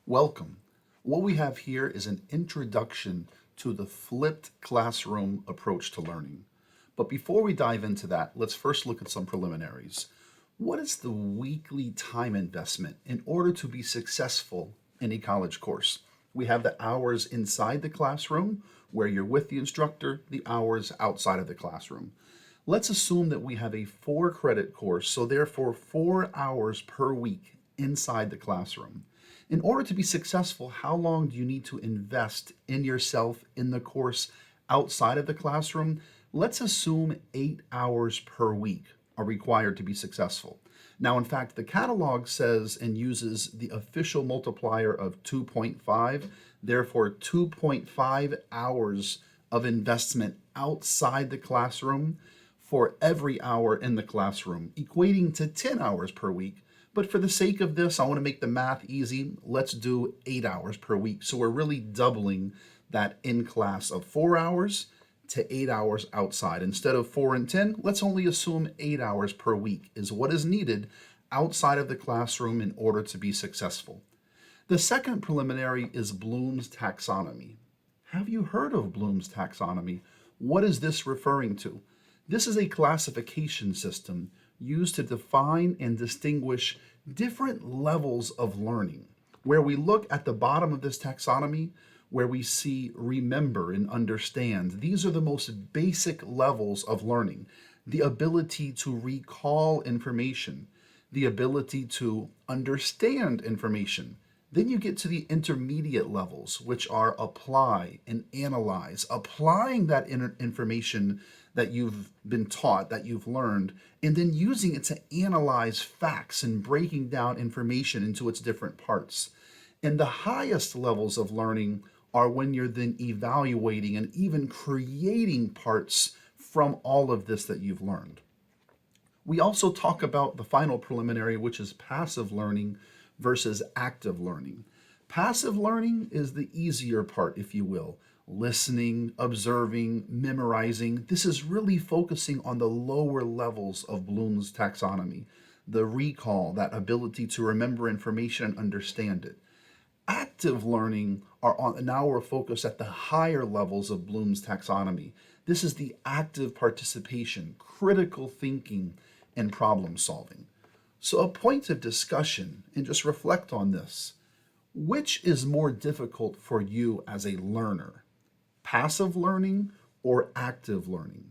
Welcome. What we have here is an introduction to the flipped classroom approach to learning. But before we dive into that, let's first look at some preliminaries. What is the weekly time investment in order to be successful in a college course? We have the hours inside the classroom where you're with the instructor, the hours outside of the classroom. Let's assume that we have a 4 credit course, so therefore 4 hours per week inside the classroom. In order to be successful, how long do you need to invest in yourself in the course outside of the classroom? Let's assume 8 hours per week are required to be successful. Now, in fact, the catalog says and uses the official multiplier of 2.5, therefore 2.5 hours of investment outside the classroom for every hour in the classroom, equating to 10 hours per week. But for the sake of this, I want to make the math easy. Let's do 8 hours per week. So we're really doubling that in class of 4 hours to 8 hours outside. Instead of 4 and 10, let's only assume 8 hours per week is what is needed outside of the classroom in order to be successful. The second preliminary is Bloom's taxonomy. Have you heard of Bloom's taxonomy? What is this referring to? This is a classification system used to define and distinguish different levels of learning, where we look at the bottom of this taxonomy, where we see remember and understand. These are the most basic levels of learning. The ability to recall information, the ability to understand information. Then you get to the intermediate levels, which are apply and analyze, applying that information that you've been taught, that you've learned, and then using it to analyze facts and breaking down information into its different parts. And the highest levels of learning are when you're then evaluating and even creating parts from all of this that you've learned. We also talk about the final preliminary, which is passive learning versus active learning. Passive learning is the easier part, if you will. Listening, observing, memorizing. This is really focusing on the lower levels of Bloom's taxonomy. The recall, that ability to remember information and understand it. Active learning now we're focused at the higher levels of Bloom's taxonomy. This is the active participation, critical thinking, and problem solving. So a point of discussion, and just reflect on this. Which is more difficult for you as a learner? Passive learning or active learning?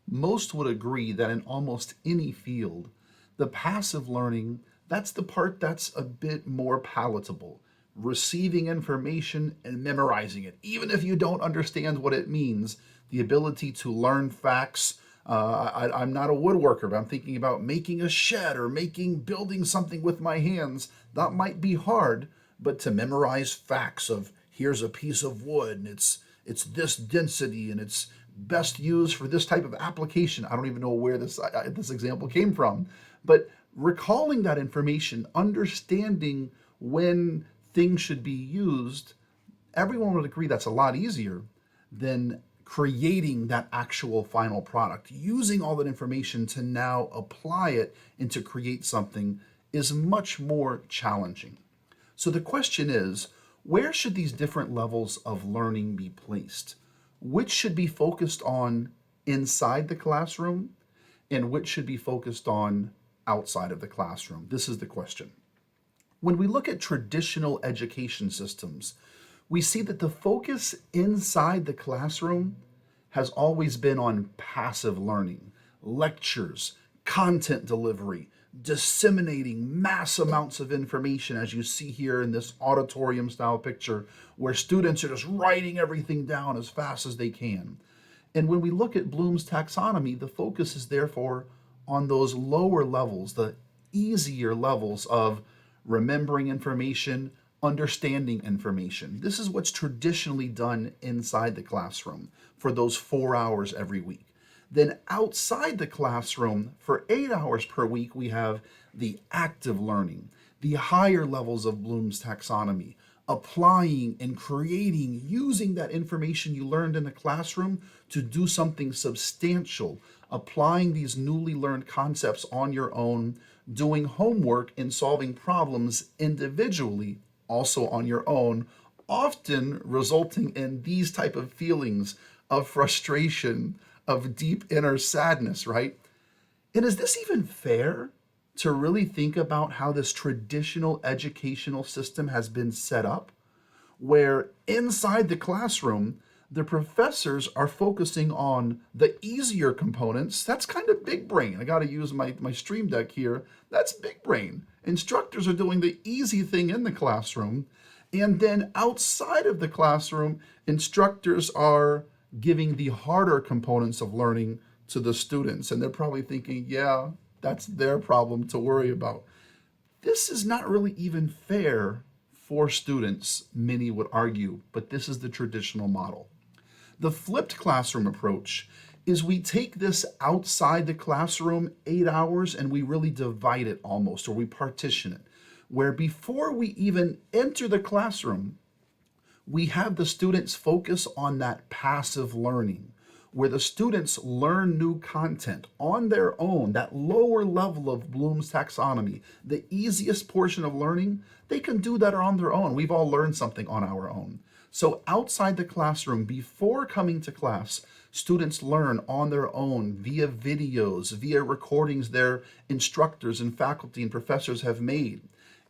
Most would agree that in almost any field, the passive learning, that's the part that's a bit more palatable. Receiving information and memorizing it. Even if you don't understand what it means, the ability to learn facts. I'm not a woodworker, but I'm thinking about making a shed or building something with my hands. That might be hard, but to memorize facts of here's a piece of wood and it's this density and it's best used for this type of application. I don't even know where this example came from, but recalling that information, understanding when things should be used, everyone would agree that's a lot easier than creating that actual final product. Using all that information to now apply it and to create something is much more challenging. So the question is, where should these different levels of learning be placed? Which should be focused on inside the classroom and which should be focused on outside of the classroom? This is the question. When we look at traditional education systems, we see that the focus inside the classroom has always been on passive learning, lectures, content delivery, disseminating mass amounts of information, as you see here in this auditorium style picture, where students are just writing everything down as fast as they can. And when we look at Bloom's taxonomy, the focus is therefore on those lower levels, the easier levels of remembering information, understanding information. This is what's traditionally done inside the classroom for those 4 hours every week. Then outside the classroom, for 8 hours per week, we have the active learning, the higher levels of Bloom's taxonomy, applying and creating, using that information you learned in the classroom to do something substantial, applying these newly learned concepts on your own, doing homework and solving problems individually also on your own, often resulting in these type of feelings of frustration, of deep inner sadness, right? And is this even fair to really think about how this traditional educational system has been set up? Where inside the classroom, the professors are focusing on the easier components. That's kind of big brain. I got to use my Stream Deck here. That's big brain. Instructors are doing the easy thing in the classroom. And then outside of the classroom, instructors are giving the harder components of learning to the students. And they're probably thinking, yeah, that's their problem to worry about. This is not really even fair for students, many would argue, but this is the traditional model. The flipped classroom approach is we take this outside the classroom 8 hours and we really divide it almost, or we partition it, where before we even enter the classroom, we have the students focus on that passive learning, where the students learn new content on their own, that lower level of Bloom's taxonomy, the easiest portion of learning, they can do that on their own. We've all learned something on our own. So outside the classroom, before coming to class, students learn on their own via videos, via recordings their instructors and faculty and professors have made.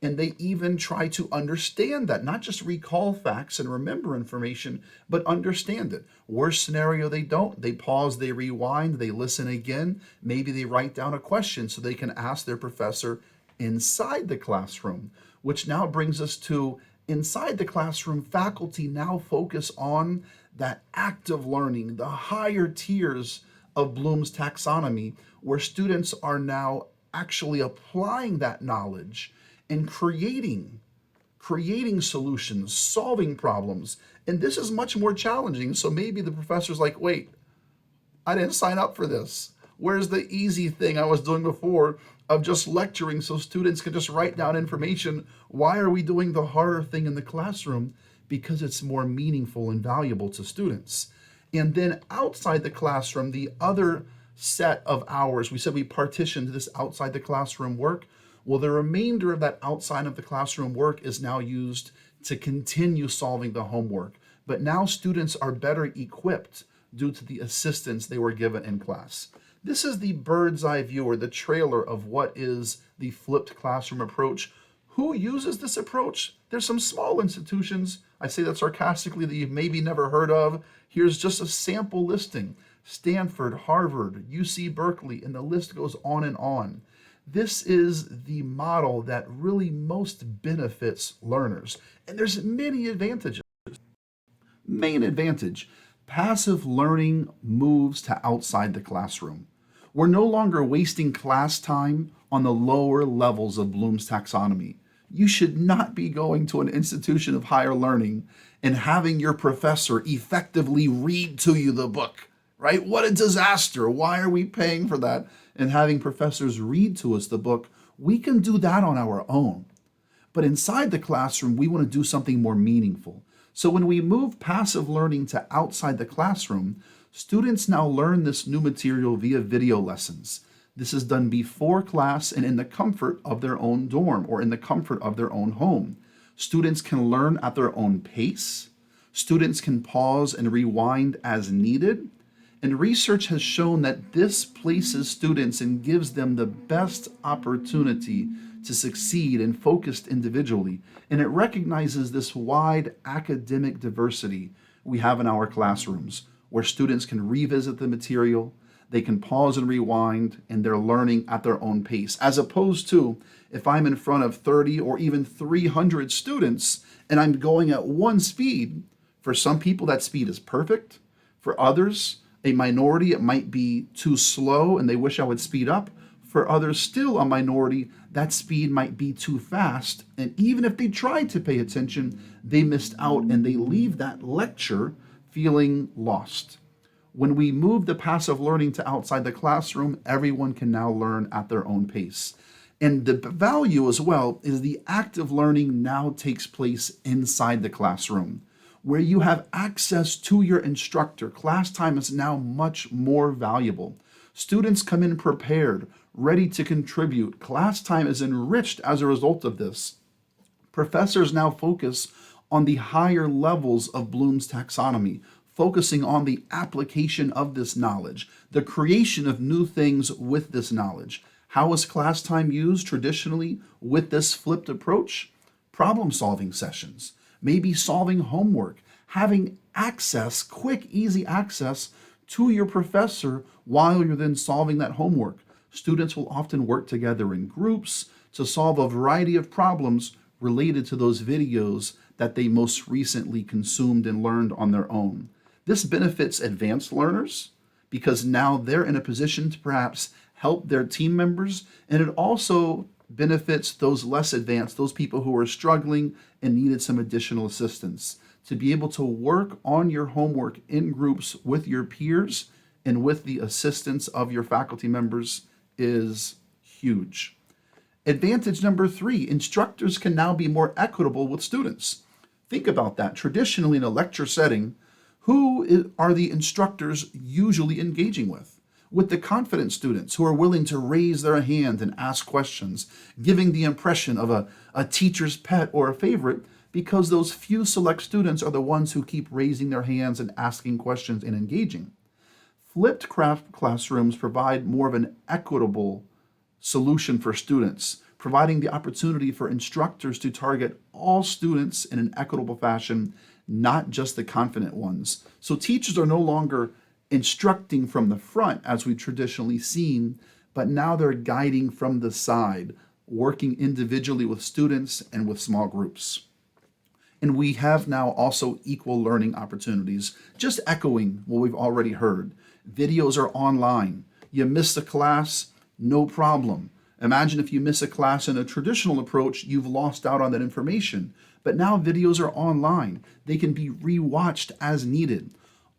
And they even try to understand that, not just recall facts and remember information, but understand it. Worst scenario, they don't. They pause, they rewind, they listen again. Maybe they write down a question so they can ask their professor inside the classroom, which now brings us to inside the classroom, faculty now focus on that active learning, the higher tiers of Bloom's taxonomy, where students are now actually applying that knowledge and creating solutions, solving problems. And this is much more challenging. So maybe the professor's like, wait, I didn't sign up for this. Where's the easy thing I was doing before of just lecturing so students can just write down information? Why are we doing the harder thing in the classroom? Because it's more meaningful and valuable to students. And then outside the classroom, the other set of hours, we said we partitioned this outside the classroom work. Well, the remainder of that outside of the classroom work is now used to continue solving the homework. But now students are better equipped due to the assistance they were given in class. This is the bird's eye view, or the trailer of what is the flipped classroom approach. Who uses this approach? There's some small institutions, I say that sarcastically, that you've maybe never heard of. Here's just a sample listing. Stanford, Harvard, UC Berkeley, and the list goes on and on. This is the model that really most benefits learners. And there's many advantages. Main advantage, passive learning moves to outside the classroom. We're no longer wasting class time on the lower levels of Bloom's taxonomy. You should not be going to an institution of higher learning and having your professor effectively read to you the book, right? What a disaster. Why are we paying for that? And having professors read to us the book, we can do that on our own. But inside the classroom, we want to do something more meaningful. So when we move passive learning to outside the classroom, students now learn this new material via video lessons. This is done before class and in the comfort of their own dorm or in the comfort of their own home. Students can learn at their own pace. Students can pause and rewind as needed. And research has shown that this places students and gives them the best opportunity to succeed and focused individually. And it recognizes this wide academic diversity we have in our classrooms, where students can revisit the material, they can pause and rewind, and they're learning at their own pace. As opposed to if I'm in front of 30 or even 300 students and I'm going at one speed, for some people that speed is perfect. For others, a minority, it might be too slow and they wish I would speed up. For others, still a minority, that speed might be too fast. And even if they tried to pay attention, they missed out and they leave that lecture feeling lost. When we move the passive learning to outside the classroom, everyone can now learn at their own pace. And the value as well is the active learning now takes place inside the classroom, where you have access to your instructor. Class time is now much more valuable. Students come in prepared, ready to contribute. Class time is enriched as a result of this. Professors now focus on the higher levels of Bloom's taxonomy, focusing on the application of this knowledge, the creation of new things with this knowledge. How is class time used traditionally with this flipped approach? Problem solving sessions, maybe solving homework, having access, quick, easy access to your professor while you're then solving that homework. Students will often work together in groups to solve a variety of problems related to those videos that they most recently consumed and learned on their own. This benefits advanced learners because now they're in a position to perhaps help their team members, and it also benefits those less advanced, those people who are struggling and needed some additional assistance. To be able to work on your homework in groups with your peers and with the assistance of your faculty members is huge. Advantage number 3, instructors can now be more equitable with students. Think about that. Traditionally, in a lecture setting, who are the instructors usually engaging with? With the confident students who are willing to raise their hand and ask questions, giving the impression of a teacher's pet or a favorite, because those few select students are the ones who keep raising their hands and asking questions and engaging. Flipped classrooms provide more of an equitable solution for students, providing the opportunity for instructors to target all students in an equitable fashion, not just the confident ones. So teachers are no longer instructing from the front as we've traditionally seen, but now they're guiding from the side, working individually with students and with small groups. And we have now also equal learning opportunities, just echoing what we've already heard. Videos are online. You miss a class, no problem. Imagine if you miss a class in a traditional approach, you've lost out on that information. But now videos are online. They can be rewatched as needed.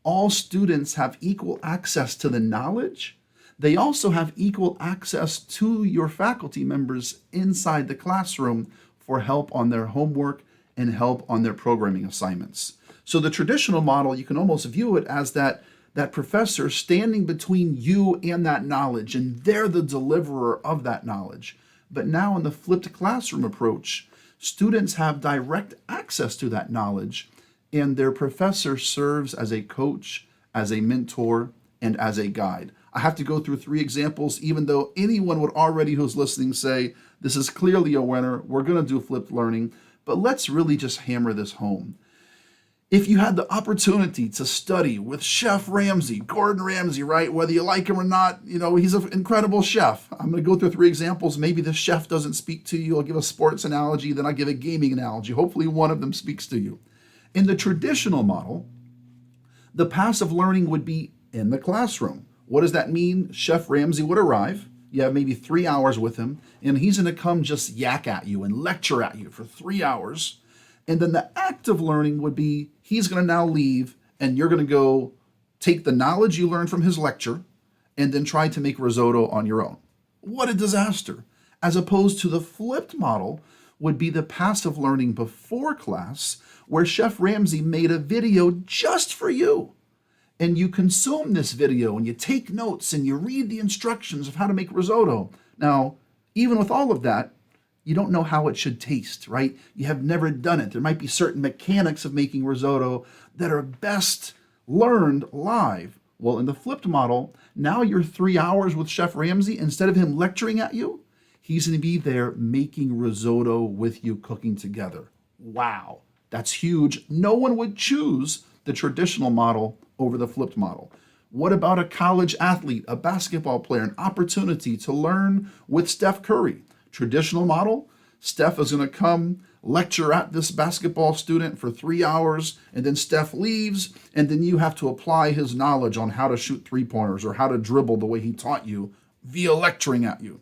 All students have equal access to the knowledge. They also have equal access to your faculty members inside the classroom for help on their homework and help on their programming assignments. So the traditional model, you can almost view it as that professor standing between you and that knowledge, and they're the deliverer of that knowledge. But now in the flipped classroom approach, students have direct access to that knowledge, and their professor serves as a coach, as a mentor, and as a guide. I have to go through 3 examples, even though anyone would already who's listening say, this is clearly a winner, we're gonna do flipped learning, but let's really just hammer this home. If you had the opportunity to study with Chef Ramsay, Gordon Ramsay, right? Whether you like him or not, he's an incredible chef. I'm going to go through 3 examples. Maybe the chef doesn't speak to you. I'll give a sports analogy, then I'll give a gaming analogy. Hopefully one of them speaks to you. In the traditional model, the passive learning would be in the classroom. What does that mean? Chef Ramsay would arrive. You have maybe 3 hours with him, and he's going to come just yak at you and lecture at you for 3 hours. And then the active learning would be he's going to now leave, and you're going to go take the knowledge you learned from his lecture and then try to make risotto on your own. What a disaster. As opposed to the flipped model would be the passive learning before class, where Chef Ramsay made a video just for you. And you consume this video and you take notes and you read the instructions of how to make risotto. Now, even with all of that, you don't know how it should taste, right? You have never done it. There might be certain mechanics of making risotto that are best learned live. Well, in the flipped model, now you're 3 hours with Chef Ramsay. Instead of him lecturing at you, he's going to be there making risotto with you, cooking together. Wow, that's huge. No one would choose the traditional model over the flipped model. What about a college athlete, a basketball player, an opportunity to learn with Steph Curry? Traditional model, Steph is going to come lecture at this basketball student for 3 hours, and then Steph leaves, and then you have to apply his knowledge on how to shoot 3-pointers or how to dribble the way he taught you via lecturing at you.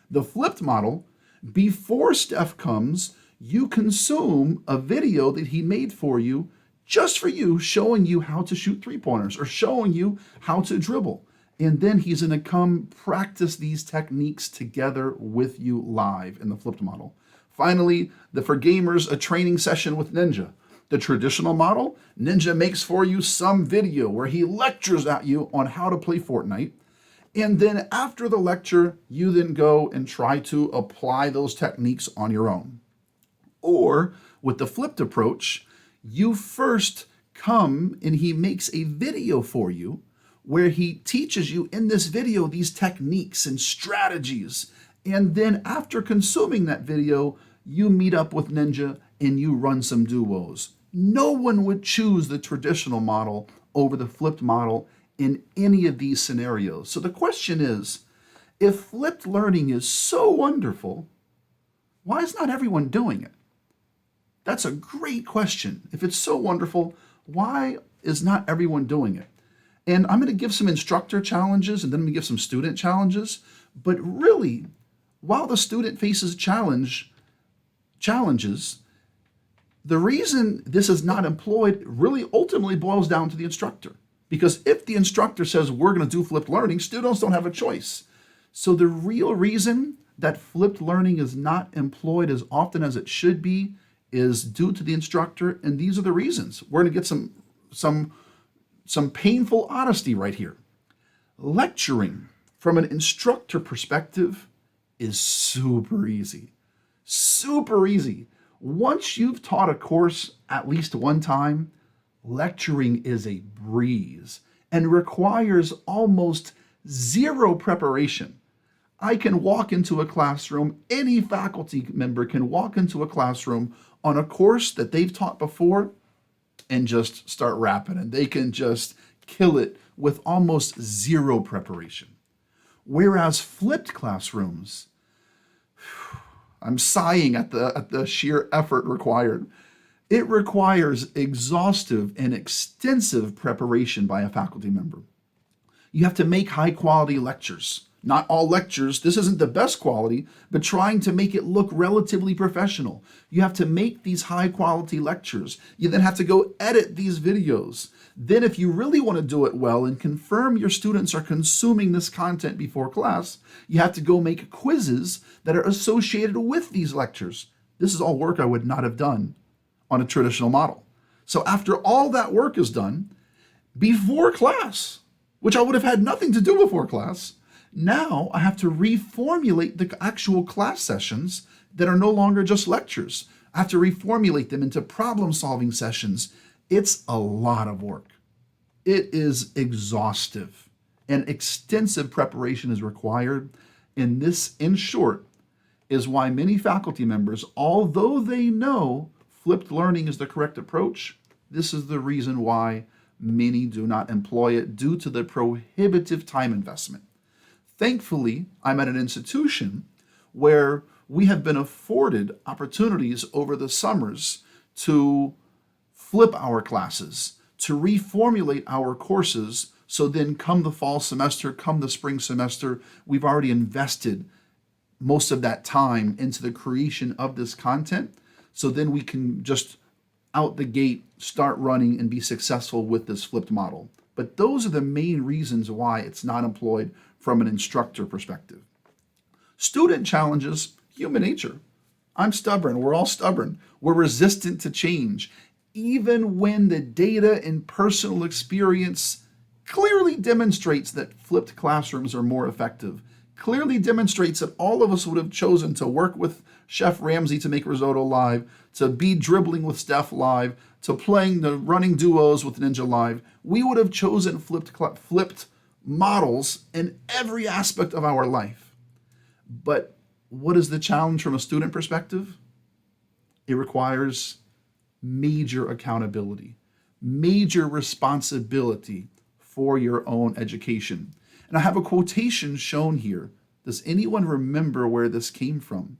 The flipped model, before Steph comes, you consume a video that he made for you, just for you, showing you how to shoot 3-pointers or showing you how to dribble. And then he's going to come practice these techniques together with you live in the flipped model. Finally, for gamers, a training session with Ninja. The traditional model, Ninja makes for you some video where he lectures at you on how to play Fortnite. And then after the lecture, you then go and try to apply those techniques on your own. Or with the flipped approach, you first come and he makes a video for you where he teaches you in this video these techniques and strategies. And then after consuming that video, you meet up with Ninja and you run some duos. No one would choose the traditional model over the flipped model in any of these scenarios. So the question is, if flipped learning is so wonderful, why is not everyone doing it? That's a great question. If it's so wonderful, why is not everyone doing it? And I'm going to give some instructor challenges and then I'm going to give some student challenges. But really, while the student faces challenges, the reason this is not employed really ultimately boils down to the instructor. Because if the instructor says we're going to do flipped learning, students don't have a choice. So the real reason that flipped learning is not employed as often as it should be is due to the instructor, and these are the reasons. We're going to get some painful honesty right here. Lecturing from an instructor perspective is super easy. Super easy. Once you've taught a course at least one time, lecturing is a breeze and requires almost zero preparation. I can walk into a classroom, any faculty member can walk into a classroom on a course that they've taught before and just start rapping, and they can just kill it with almost zero preparation. Whereas flipped classrooms, I'm sighing at the sheer effort required. It requires exhaustive and extensive preparation by a faculty member. You have to make high quality lectures. Not all lectures, this isn't the best quality, but trying to make it look relatively professional. You have to make these high quality lectures. You then have to go edit these videos. Then if you really want to do it well and confirm your students are consuming this content before class, you have to go make quizzes that are associated with these lectures. This is all work I would not have done on a traditional model. So after all that work is done, before class, which I would have had nothing to do before class, now I have to reformulate the actual class sessions that are no longer just lectures. I have to reformulate them into problem-solving sessions. It's a lot of work. It is exhaustive and extensive preparation is required. And this, in short, is why many faculty members, although they know flipped learning is the correct approach, this is the reason why many do not employ it due to the prohibitive time investment. Thankfully, I'm at an institution where we have been afforded opportunities over the summers to flip our classes, to reformulate our courses, so then come the fall semester, come the spring semester, we've already invested most of that time into the creation of this content, so then we can just out the gate start running and be successful with this flipped model. But those are the main reasons why it's not employed from an instructor perspective. Student challenges, human nature. I'm stubborn. We're all stubborn. We're resistant to change. Even when the data and personal experience clearly demonstrates that flipped classrooms are more effective, clearly demonstrates that all of us would have chosen to work with Chef Ramsay to make risotto live, to be dribbling with Steph live, to playing the running duos with Ninja live, we would have chosen flipped models in every aspect of our life. But what is the challenge from a student perspective? It requires major accountability, major responsibility for your own education. And I have a quotation shown here. Does anyone remember where this came from?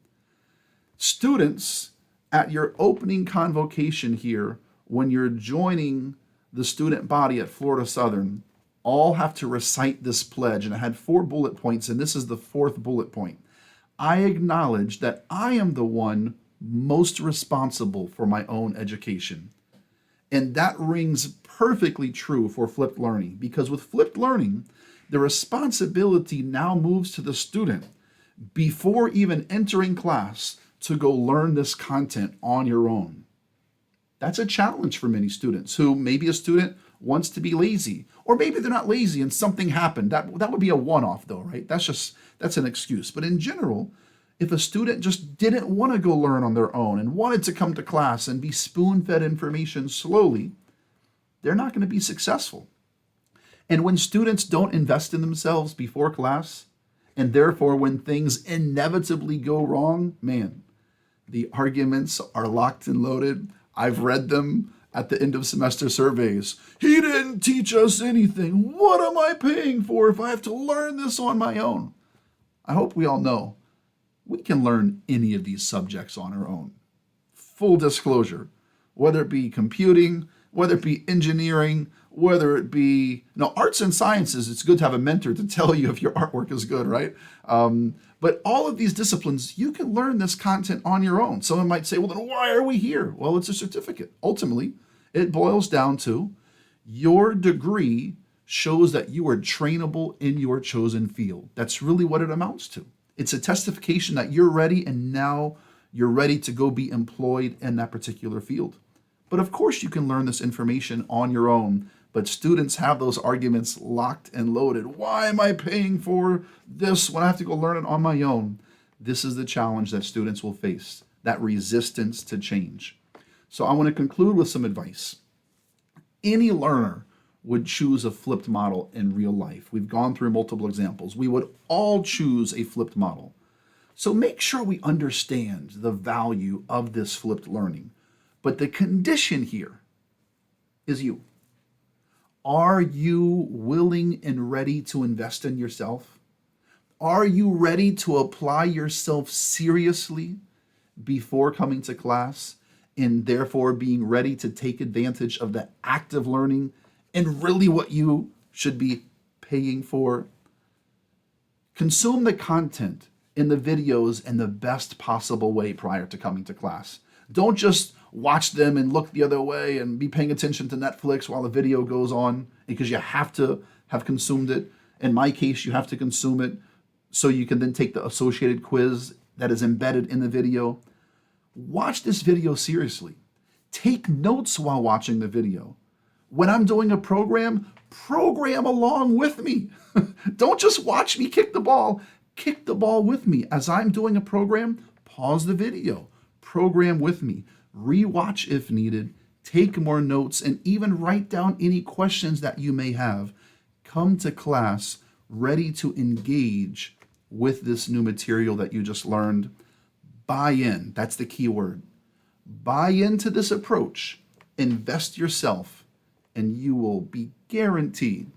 Students, at your opening convocation here, when you're joining the student body at Florida Southern, all have to recite this pledge. And I had 4 bullet points, and this is the 4th bullet point. I acknowledge that I am the one most responsible for my own education. And that rings perfectly true for flipped learning, because with flipped learning, the responsibility now moves to the student before even entering class to go learn this content on your own. That's a challenge for many students who maybe a student wants to be lazy, or maybe they're not lazy and something happened. That would be a one-off though, right? That's an excuse. But in general, If a student just didn't want to go learn on their own and wanted to come to class and be spoon-fed information slowly, they're not going to be successful. And when students don't invest in themselves before class, and therefore when things inevitably go wrong, man, the arguments are locked and loaded. I've read them at the end of semester surveys. He didn't teach us anything. What am I paying for if I have to learn this on my own? I hope we all know we can learn any of these subjects on our own. Full disclosure, whether it be computing, whether it be engineering, whether it be arts and sciences, it's good to have a mentor to tell you if your artwork is good, right? But all of these disciplines, you can learn this content on your own. Someone might say, well, then why are we here? Well, it's a certificate. Ultimately, it boils down to your degree shows that you are trainable in your chosen field. That's really what it amounts to. It's a testification that you're ready and now you're ready to go be employed in that particular field. But of course you can learn this information on your own, but students have those arguments locked and loaded. Why am I paying for this when I have to go learn it on my own? This is the challenge that students will face, that resistance to change. So I want to conclude with some advice. Any learner would choose a flipped model in real life. We've gone through multiple examples. We would all choose a flipped model. So make sure we understand the value of this flipped learning. But the condition here is you. Are you willing and ready to invest in yourself? Are you ready to apply yourself seriously before coming to class and therefore being ready to take advantage of the active learning and really what you should be paying for? Consume the content in the videos in the best possible way prior to coming to class. Don't just watch them and look the other way and be paying attention to Netflix while the video goes on, because you have to have consumed it. In my case, you have to consume it so you can then take the associated quiz that is embedded in the video. Watch this video seriously. Take notes while watching the video. When I'm doing a program along with me. Don't just watch me kick the ball. Kick the ball with me. As I'm doing a program, pause the video. Program with me. Rewatch if needed. Take more notes and even write down any questions that you may have. Come to class ready to engage with this new material that you just learned. Buy in. That's the key word. Buy into this approach. Invest yourself, and you will be guaranteed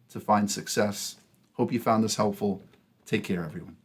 to find success. Hope you found this helpful. Take care, everyone.